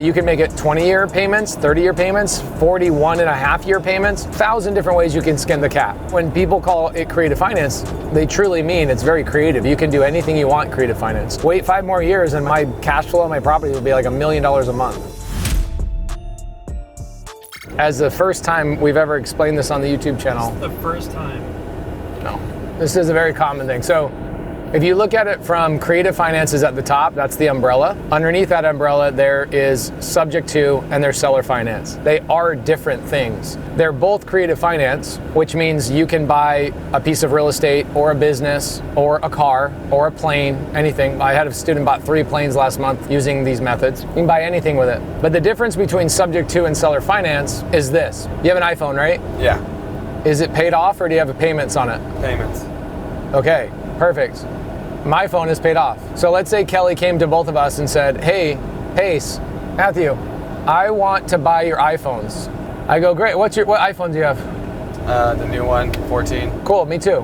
You can make it 20-year payments, 30-year payments, 41.5-year payments, 1,000 different ways you can skin the cat. When people call it creative finance, they truly mean it's very creative. You can do anything you want in creative finance. Wait 5 more years and my cash flow on my property will be like $1 million a month. As the first time we've ever explained this on the YouTube channel. This is the first time. No, this is a very common thing. So if you look at it from creative finances at the top, that's the umbrella. Underneath that umbrella, there is subject to and there's seller finance. They are different things. They're both creative finance, which means you can buy a piece of real estate or a business or a car or a plane, anything. I had a student bought 3 planes last month using these methods. You can buy anything with it. But the difference between subject to and seller finance is this. You have an iPhone, right? Yeah. Is it paid off or do you have payments on it? Payments. Okay, perfect. My phone is paid off. So let's say Kelly came to both of us and said, hey, Pace, Matthew, I want to buy your iPhones. I go, great, what iPhone do you have? The new one, 14. Cool, me too.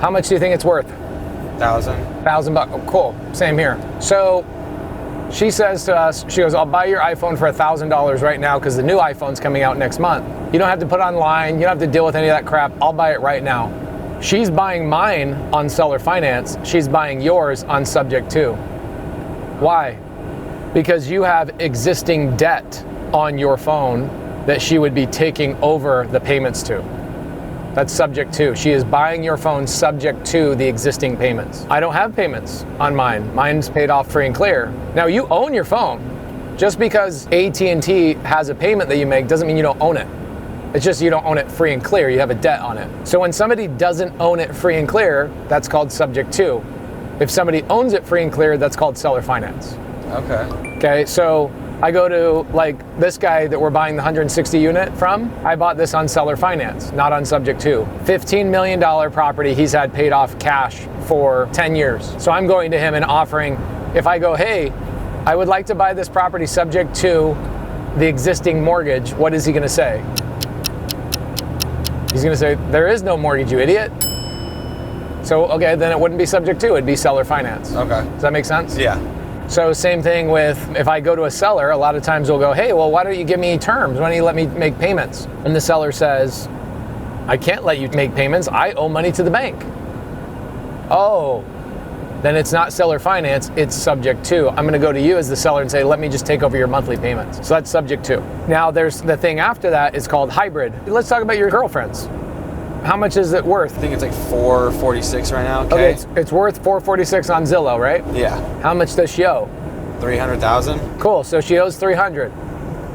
How much do you think it's worth? 1,000. $1,000, oh, cool, same here. So she says to us, she goes, I'll buy your iPhone for $1,000 right now because the new iPhone's coming out next month. You don't have to put it online, you don't have to deal with any of that crap, I'll buy it right now. She's buying mine on seller finance. She's buying yours on subject to. Why? Because you have existing debt on your phone that she would be taking over the payments to. That's subject to. She is buying your phone subject to the existing payments. I don't have payments on mine. Mine's paid off free and clear. Now you own your phone. Just because AT&T has a payment that you make doesn't mean you don't own it. It's just you don't own it free and clear, you have a debt on it. So when somebody doesn't own it free and clear, that's called subject to. If somebody owns it free and clear, that's called seller finance. Okay. Okay, so I go to like this guy that we're buying the 160 unit from, I bought this on seller finance, not on subject to. $15 million property he's had paid off cash for 10 years. So I'm going to him and offering, if I go, hey, I would like to buy this property subject to the existing mortgage, what is he gonna say? He's gonna say, there is no mortgage, you idiot. So, okay, then it wouldn't be subject to, it'd be seller finance. Okay. Does that make sense? Yeah. So same thing with, if I go to a seller, a lot of times we'll go, hey, well, why don't you give me terms? Why don't you let me make payments? And the seller says, I can't let you make payments, I owe money to the bank. Oh, then it's not seller finance, it's subject to. I'm gonna go to you as the seller and say, let me just take over your monthly payments. So that's subject to. Now there's the thing after that is called hybrid. Let's talk about your girlfriends. How much is it worth? I think it's like $446 right now. Okay, it's worth $446 on Zillow, right? Yeah. How much does she owe? $300,000. Cool, so she owes $300.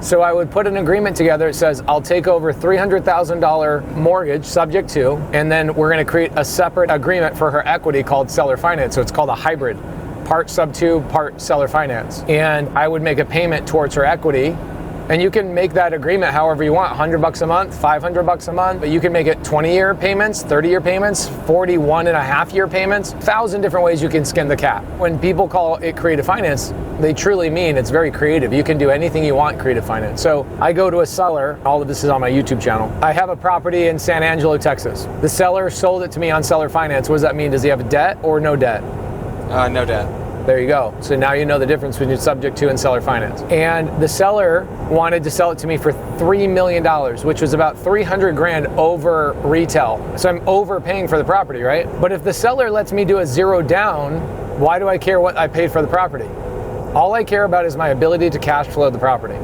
So I would put an agreement together. It says, I'll take over $300,000 mortgage subject to, and then we're gonna create a separate agreement for her equity called seller finance. So it's called a hybrid, part sub to, part seller finance. And I would make a payment towards her equity. And you can make that agreement however you want, $100 a month, $500 a month, but you can make it 20-year payments, 30-year payments, 41.5-year payments, 1,000 different ways you can skin the cat. When people call it creative finance, they truly mean it's very creative. You can do anything you want in creative finance. So I go to a seller, all of this is on my YouTube channel. I have a property in San Angelo, Texas. The seller sold it to me on seller finance. What does that mean? Does he have a debt or no debt? No debt. There you go. So now you know the difference between subject to and seller finance. And the seller wanted to sell it to me for $3 million, which was about 300 grand over retail. So I'm overpaying for the property, right? But if the seller lets me do a 0 down, why do I care what I paid for the property? All I care about is my ability to cash flow the property.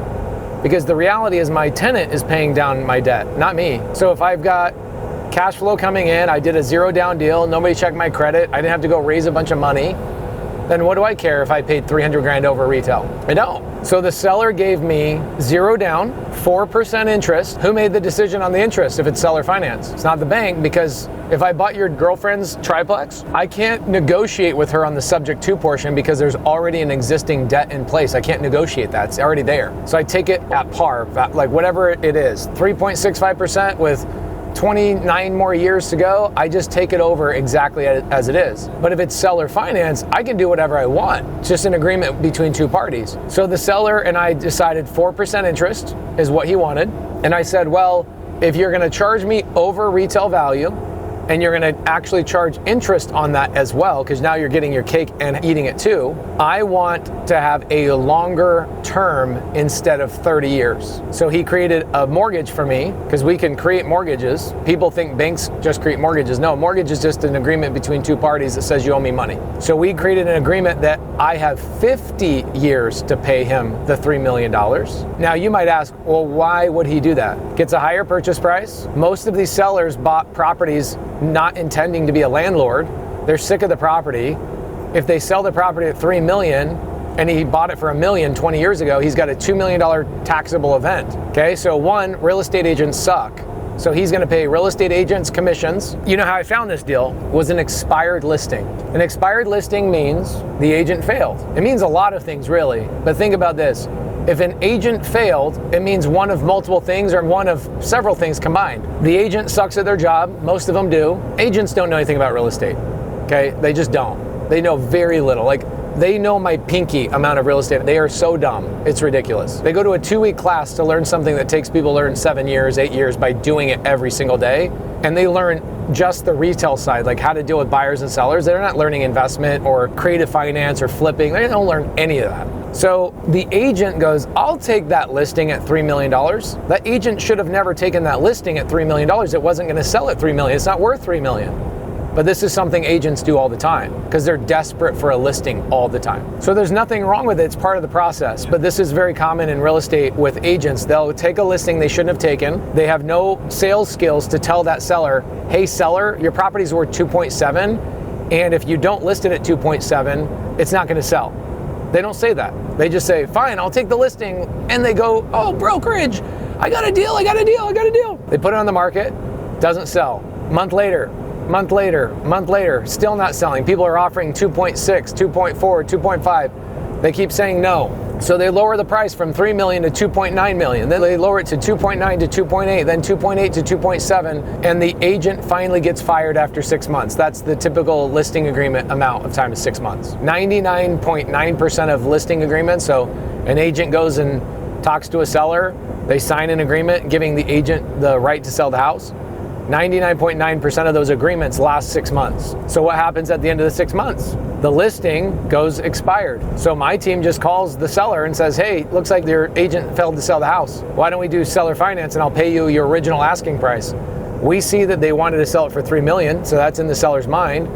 Because the reality is my tenant is paying down my debt, not me. So if I've got cash flow coming in, I did a 0 down deal, nobody checked my credit, I didn't have to go raise a bunch of money, then what do I care if I paid 300 grand over retail? I don't. So the seller gave me 0 down, 4% interest. Who made the decision on the interest if it's seller finance? It's not the bank, because if I bought your girlfriend's triplex, I can't negotiate with her on the subject to portion because there's already an existing debt in place. I can't negotiate that, it's already there. So I take it at par, like whatever it is, 3.65% with 29 more years to go, I just take it over exactly as it is. But if it's seller finance, I can do whatever I want. It's just an agreement between two parties. So the seller and I decided 4% interest is what he wanted. And I said, well, if you're gonna charge me over retail value, and you're gonna actually charge interest on that as well, because now you're getting your cake and eating it too. I want to have a longer term instead of 30 years. So he created a mortgage for me, because we can create mortgages. People think banks just create mortgages. No, mortgage is just an agreement between two parties that says you owe me money. So we created an agreement that I have 50 years to pay him the $3 million. Now you might ask, well, why would he do that? Gets a higher purchase price. Most of these sellers bought properties not intending to be a landlord. They're sick of the property. If they sell the property at $3 million and he bought it for $1 million 20 years ago, he's got a $2 million taxable event. Okay, so one, real estate agents suck. So he's gonna pay real estate agents commissions. You know how I found this deal was an expired listing. An expired listing means the agent failed. It means a lot of things really, but think about this. If an agent failed, it means one of multiple things or one of several things combined. The agent sucks at their job, most of them do. Agents don't know anything about real estate, okay? They just don't. They know very little. Like, they know my pinky amount of real estate. They are so dumb, it's ridiculous. They go to a 2-week class to learn something that takes people to learn 7 years, 8 years by doing it every single day. And they learn just the retail side, like how to deal with buyers and sellers. They're not learning investment or creative finance or flipping. They don't learn any of that. So the agent goes, I'll take that listing at $3 million. That agent should have never taken that listing at $3 million. It wasn't gonna sell at $3 million. It's not worth $3 million. But this is something agents do all the time because they're desperate for a listing all the time. So there's nothing wrong with it, it's part of the process. But this is very common in real estate with agents. They'll take a listing they shouldn't have taken. They have no sales skills to tell that seller, hey seller, your property's worth 2.7, and if you don't list it at 2.7, it's not gonna sell. They don't say that. They just say, fine, I'll take the listing. And they go, oh, brokerage, I got a deal, I got a deal, I got a deal. They put it on the market, doesn't sell. Month later, still not selling. People are offering 2.6, 2.4, 2.5. They keep saying no. So they lower the price from 3 million to 2.9 million. Then they lower it to 2.9 to 2.8, then 2.8 to 2.7, and the agent finally gets fired after 6 months. That's the typical listing agreement amount of time is 6 months. 99.9% of listing agreements, so an agent goes and talks to a seller, they sign an agreement giving the agent the right to sell the house. 99.9% of those agreements last 6 months. So what happens at the end of the 6 months? The listing goes expired. So my team just calls the seller and says, hey, looks like your agent failed to sell the house. Why don't we do seller finance and I'll pay you your original asking price? We see that they wanted to sell it for 3 million, so that's in the seller's mind.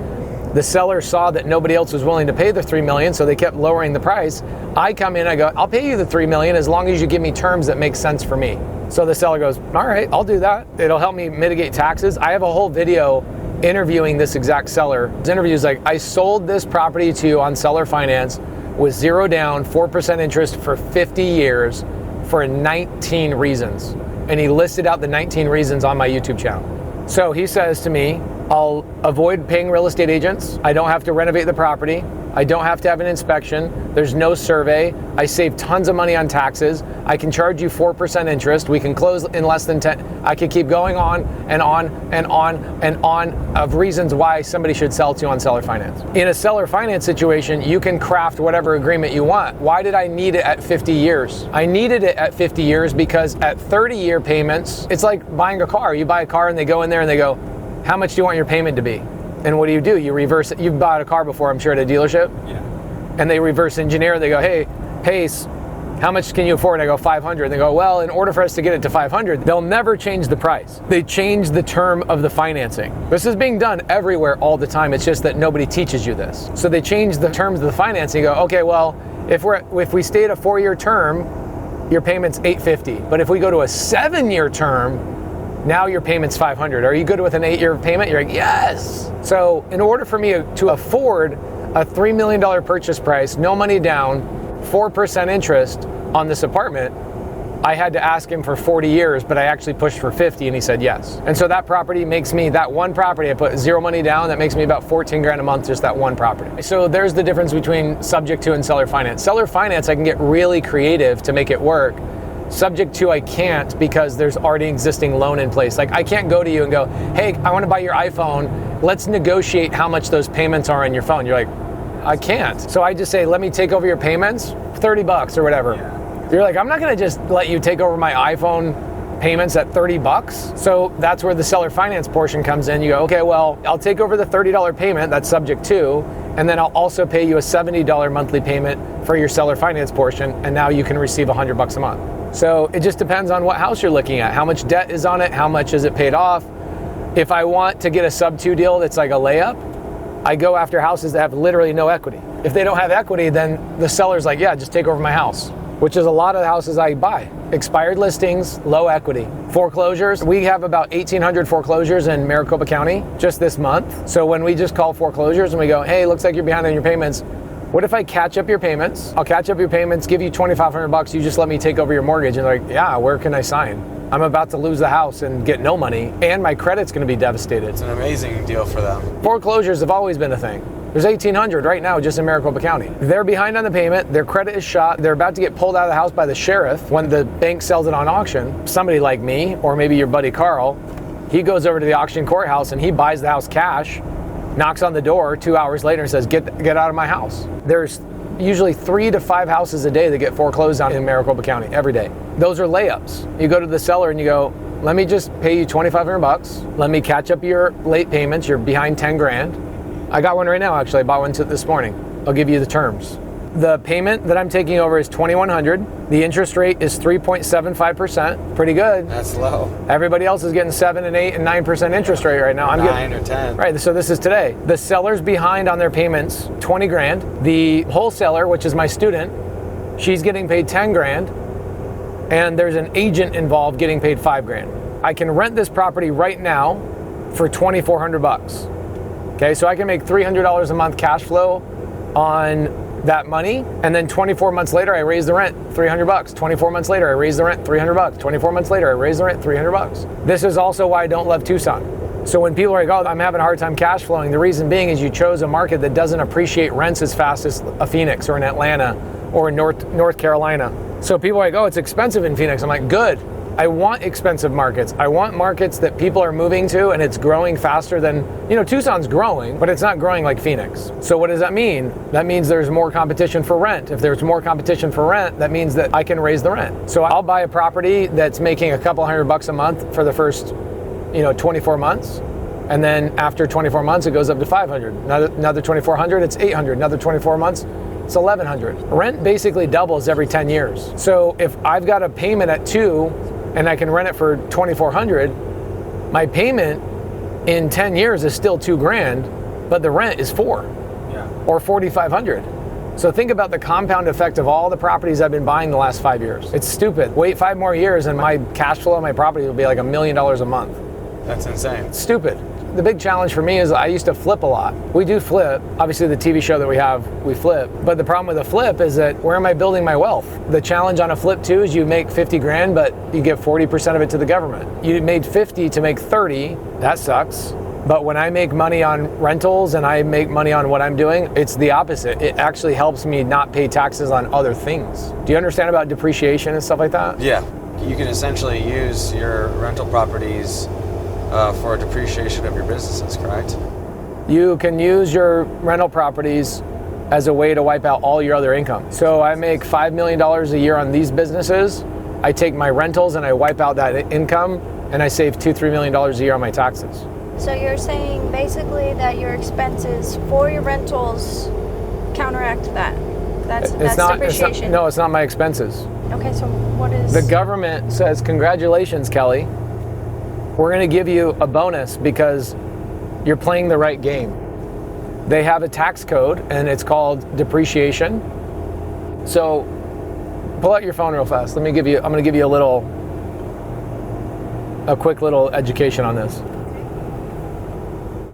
The seller saw that nobody else was willing to pay the 3 million, so they kept lowering the price. I come in, I go, I'll pay you the 3 million as long as you give me terms that make sense for me. So the seller goes, all right, I'll do that. It'll help me mitigate taxes. I have a whole video interviewing this exact seller. This interview is like, I sold this property to you on seller finance with 0 down, 4% interest for 50 years for 19 reasons. And he listed out the 19 reasons on my YouTube channel. So he says to me, I'll avoid paying real estate agents. I don't have to renovate the property. I don't have to have an inspection. There's no survey. I save tons of money on taxes. I can charge you 4% interest. We can close in less than 10. I could keep going on and on and on and on of reasons why somebody should sell to you on seller finance. In a seller finance situation, you can craft whatever agreement you want. Why did I need it at 50 years? I needed it at 50 years because at 30-year payments, it's like buying a car. You buy a car and they go in there and they go, how much do you want your payment to be? And what do? You reverse it. You've bought a car before, I'm sure, at a dealership. Yeah. And they reverse engineer. They go, hey, Pace, how much can you afford? I go, 500. And they go, well, in order for us to get it to 500, they'll never change the price. They change the term of the financing. This is being done everywhere all the time. It's just that nobody teaches you this. So they change the terms of the financing. You go, okay, well, if we stay at a 4-year term, your payment's $850. But if we go to a 7-year term, now your payment's $500. Are you good with an 8-year payment? You're like, yes. So in order for me to afford a $3 million purchase price, no money down, 4% interest on this apartment, I had to ask him for 40 years, but I actually pushed for 50 and he said yes. And so that property makes me, that one property, I put 0 money down, that makes me about 14 grand a month, just that one property. So there's the difference between subject to and seller finance. Seller finance, I can get really creative to make it work. Subject to, I can't because there's already existing loan in place. Like I can't go to you and go, hey, I want to buy your iPhone. Let's negotiate how much those payments are on your phone. You're like, I can't. So I just say, let me take over your payments, $30 or whatever. Yeah. You're like, I'm not going to just let you take over my iPhone payments at $30. So that's where the seller finance portion comes in. You go, okay, well, I'll take over the $30 payment that's subject to, and then I'll also pay you a $70 monthly payment for your seller finance portion, and now you can receive $100 a month. So it just depends on what house you're looking at, how much debt is on it, how much is it paid off. If I want to get a Subto deal that's like a layup, I go after houses that have literally no equity. If they don't have equity, then the seller's like, yeah, just take over my house, which is a lot of the houses I buy. Expired listings, low equity. Foreclosures, we have about 1,800 foreclosures in Maricopa County just this month. So when we just call foreclosures and we go, hey, looks like you're behind on your payments, what if I catch up your payments? I'll catch up your payments, give you $2,500, you just let me take over your mortgage. And they're like, yeah, where can I sign? I'm about to lose the house and get no money, and my credit's gonna be devastated. It's an amazing deal for them. Foreclosures have always been a thing. There's 1,800 right now just in Maricopa County. They're behind on the payment, their credit is shot, they're about to get pulled out of the house by the sheriff when the bank sells it on auction. Somebody like me, or maybe your buddy Carl, he goes over to the auction courthouse and he buys the house cash, knocks on the door 2 hours later and says, get out of my house. There's usually 3 to 5 houses a day that get foreclosed on in Maricopa County every day. Those are layups. You go to the seller and you go, let me just pay you $2,500. Let me catch up your late payments. You're behind 10 grand. I got one right now, actually. I bought one this morning. I'll give you the terms. The payment that I'm taking over is $2,100. The interest rate is 3.75%. Pretty good. That's low. Everybody else is getting 7 and 8 and 9% interest rate right now. I'm 9 or 10. Right, so this is today. The seller's behind on their payments, 20 grand. The wholesaler, which is my student, she's getting paid 10 grand. And there's an agent involved getting paid 5 grand. I can rent this property right now for $2,400. Okay, so I can make $300 a month cash flow on that money, and then 24 months later I raise the rent $300. 24 months later I raise the rent $300. 24 months later I raise the rent $300. This is also why I don't love Tucson. So when people are like, oh, I'm having a hard time cash flowing, the reason being is you chose a market that doesn't appreciate rents as fast as a Phoenix or an Atlanta or in North Carolina. So people are like, oh, it's expensive in Phoenix. I'm like, good. I want expensive markets. I want markets that people are moving to and it's growing faster than, Tucson's growing, but it's not growing like Phoenix. So what does that mean? That means there's more competition for rent. If there's more competition for rent, that means that I can raise the rent. So I'll buy a property that's making a couple $100 a month for the first, 24 months. And then after 24 months, it goes up to 500. Another 2,400, it's 800. Another 24 months, it's 1,100. Rent basically doubles every 10 years. So if I've got a payment at 2, and I can rent it for 2,400, my payment in 10 years is still 2 grand, but the rent is 4 or 4,500. So think about the compound effect of all the properties I've been buying the last 5 years. It's stupid. Wait 5 more years and my cash flow on my property will be like $1 million a month. That's insane. It's stupid. The big challenge for me is I used to flip a lot. We do flip. Obviously the TV show that we have, we flip. But the problem with a flip is that where am I building my wealth? The challenge on a flip too is you make 50 grand, but you give 40% of it to the government. You made 50 to make 30, that sucks. But when I make money on rentals and I make money on what I'm doing, it's the opposite. It actually helps me not pay taxes on other things. Do you understand about depreciation and stuff like that? Yeah, you can essentially use your rental properties for depreciation of your businesses, correct? You can use your rental properties as a way to wipe out all your other income. So I make $5 million a year on these businesses. I take my rentals and I wipe out that income and I save $2-3 million a year on my taxes. So you're saying basically that your expenses for your rentals counteract that? That's depreciation? No, it's not my expenses. Okay, so what is? The government says, congratulations, Kelly. We're going to give you a bonus because you're playing the right game. They have a tax code and it's called depreciation. So pull out your phone real fast. I'm going to give you a quick little education on this.